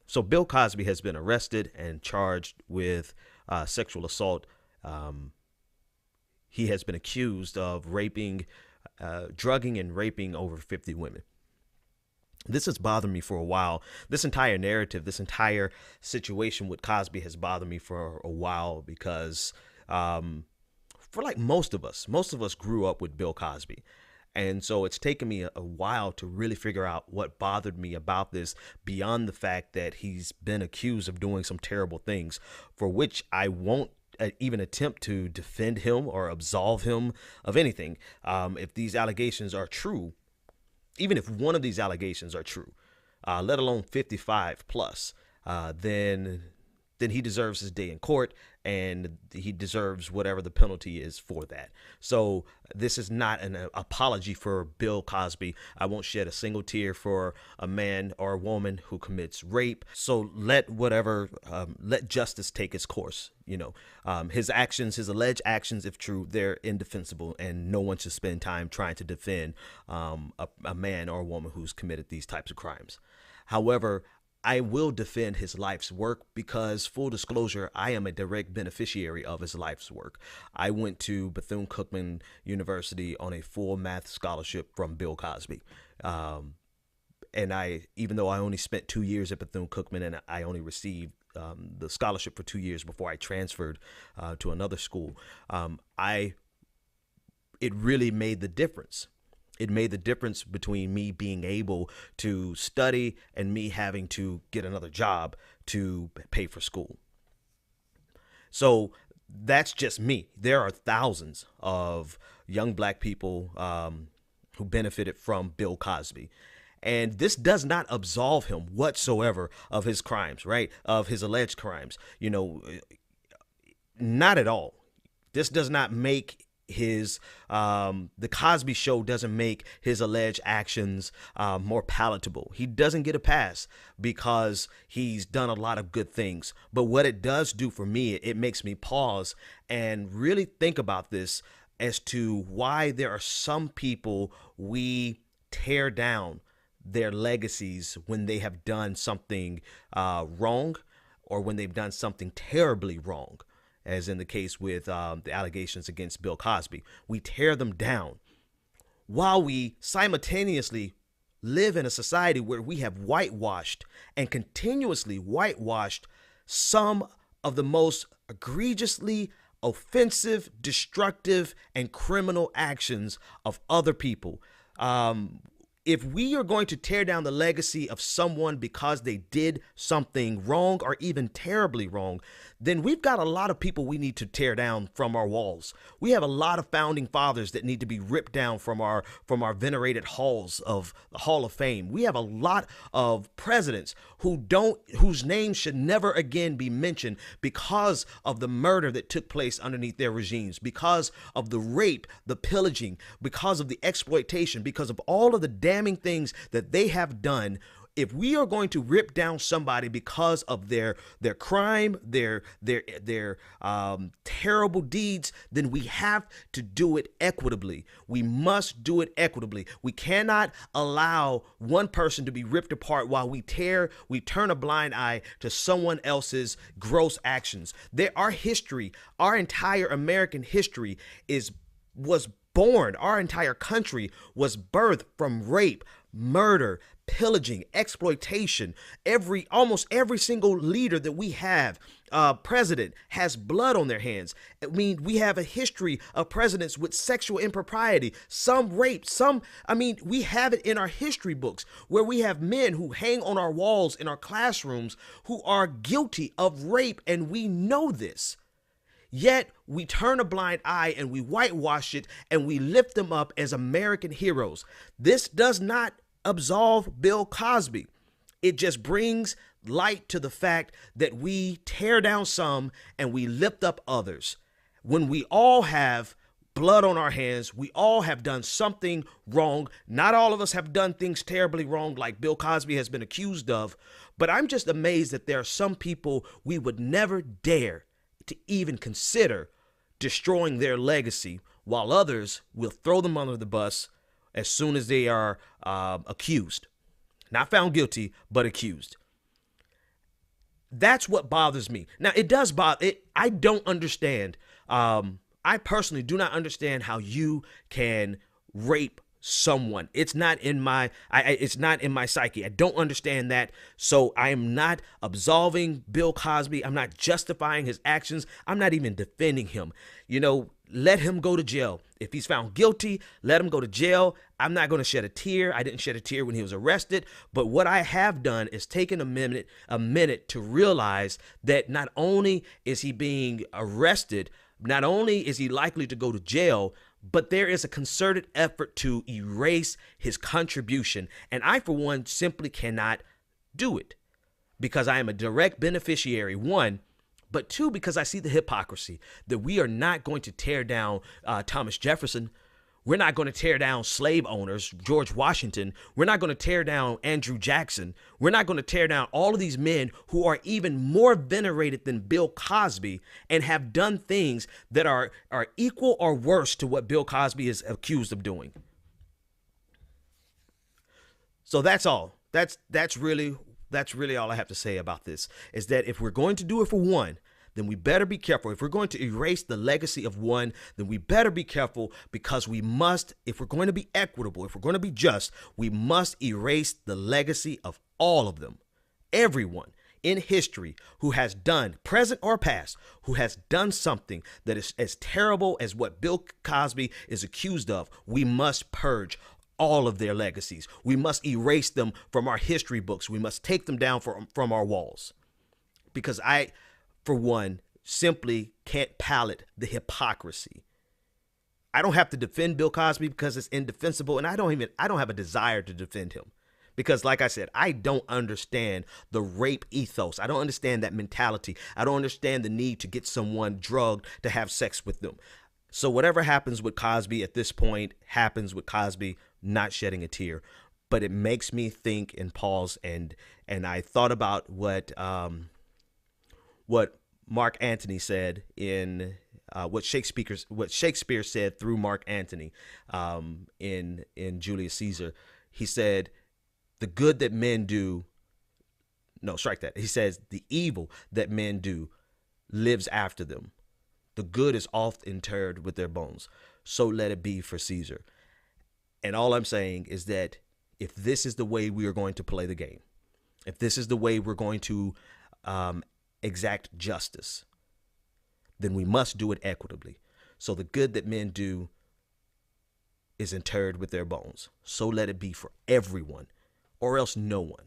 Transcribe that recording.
So Bill Cosby has been arrested and charged with sexual assault. He has been accused of drugging and raping over 50 women. This has bothered me for a while. This entire narrative, this entire situation with Cosby has bothered me for a while because for like most of us grew up with Bill Cosby. And so it's taken me a while to really figure out what bothered me about this beyond the fact that he's been accused of doing some terrible things for which I won't even attempt to defend him or absolve him of anything. If these allegations are true, even if one of these allegations are true, let alone 55 plus, then he deserves his day in court and he deserves whatever the penalty is for that. So this is not an apology for Bill Cosby. I won't shed a single tear for a man or a woman who commits rape. So let justice take its course. His actions, his alleged actions, if true, they're indefensible, and no one should spend time trying to defend a man or a woman who's committed these types of crimes. However, I will defend his life's work because, full disclosure, I am a direct beneficiary of his life's work. I went to Bethune-Cookman University on a full math scholarship from Bill Cosby. And even though I only spent 2 years at Bethune-Cookman and I only received the scholarship for 2 years before I transferred to another school, it really made the difference. It made the difference between me being able to study and me having to get another job to pay for school. So that's just me. There are thousands of young black people who benefited from Bill Cosby. And this does not absolve him whatsoever of his crimes, right? Of his alleged crimes. Not at all. This does not make the Cosby Show doesn't make his alleged actions more palatable. He doesn't get a pass because he's done a lot of good things. But what it does do for me, it makes me pause and really think about this as to why there are some people we tear down their legacies when they have done something wrong or when they've done something terribly wrong, as in the case with the allegations against Bill Cosby. We tear them down while we simultaneously live in a society where we have whitewashed and continuously whitewashed some of the most egregiously offensive, destructive, and criminal actions of other people. If we are going to tear down the legacy of someone because they did something wrong or even terribly wrong, then we've got a lot of people we need to tear down from our walls. We have a lot of founding fathers that need to be ripped down from our venerated halls of the Hall of Fame. We have a lot of presidents whose names should never again be mentioned because of the murder that took place underneath their regimes, because of the rape, the pillaging, because of the exploitation, because of all of the damning things that they have done. If we are going to rip down somebody because of their crime, their terrible deeds, then we have to do it equitably. We must do it equitably. We cannot allow one person to be ripped apart while we turn a blind eye to someone else's gross actions. Our history, our entire American history was born. Our entire country was birthed from rape, murder, pillaging, exploitation. Almost every single leader that we have, president, has blood on their hands. I mean, we have a history of presidents with sexual impropriety, some rape, we have it in our history books where we have men who hang on our walls in our classrooms who are guilty of rape, and we know this. Yet we turn a blind eye and we whitewash it and we lift them up as American heroes. This does not absolve Bill Cosby. It just brings light to the fact that we tear down some and we lift up others. When we all have blood on our hands, we all have done something wrong. Not all of us have done things terribly wrong like Bill Cosby has been accused of, but I'm just amazed that there are some people we would never dare to even consider destroying their legacy, while others will throw them under the bus as soon as they are accused. Not found guilty, but accused. That's what bothers me. Now, it does bother it. I don't understand. I personally do not understand how you can rape someone. It's not in my it's not in my psyche. I don't understand that. So I am not absolving Bill Cosby. I'm not justifying his actions. I'm not even defending him. You know, let him go to jail. If he's found guilty, let him go to jail. I'm not going to shed a tear. I didn't shed a tear when he was arrested. But what I have done is taken a minute to realize that not only is he being arrested, not only is he likely to go to jail, but there is a concerted effort to erase his contribution. And I, for one, simply cannot do it because I am a direct beneficiary, one, but two, because I see the hypocrisy that we are not going to tear down Thomas Jefferson. We're not going to tear down slave owners, George Washington. We're not going to tear down Andrew Jackson. We're not going to tear down all of these men who are even more venerated than Bill Cosby and have done things that are equal or worse to what Bill Cosby is accused of doing. So that's all. That's really all I have to say about this, is that if we're going to do it for one, then we better be careful. If we're going to erase the legacy of one, then we better be careful, because we must, if we're going to be equitable, if we're going to be just, we must erase the legacy of all of them. Everyone in history who has done, present or past, who has done something that is as terrible as what Bill Cosby is accused of, we must purge all of their legacies. We must erase them from our history books. We must take them down from our walls. Because I, for one, simply can't palate the hypocrisy. I don't have to defend Bill Cosby because it's indefensible, and I don't have a desire to defend him. Because like I said, I don't understand the rape ethos. I don't understand that mentality. I don't understand the need to get someone drugged to have sex with them. So whatever happens with Cosby at this point happens with Cosby, not shedding a tear. But it makes me think and pause, and I thought about what Mark Antony said in what Shakespeare said through Mark Antony in Julius Caesar. He said, "The good that men do." No, strike that. He says, "The evil that men do lives after them. The good is oft interred with their bones. So let it be for Caesar." And all I'm saying is that if this is the way we are going to play the game, if this is the way we're going to exact justice, then we must do it equitably. So the good that men do is interred with their bones. So let it be for everyone, or else no one.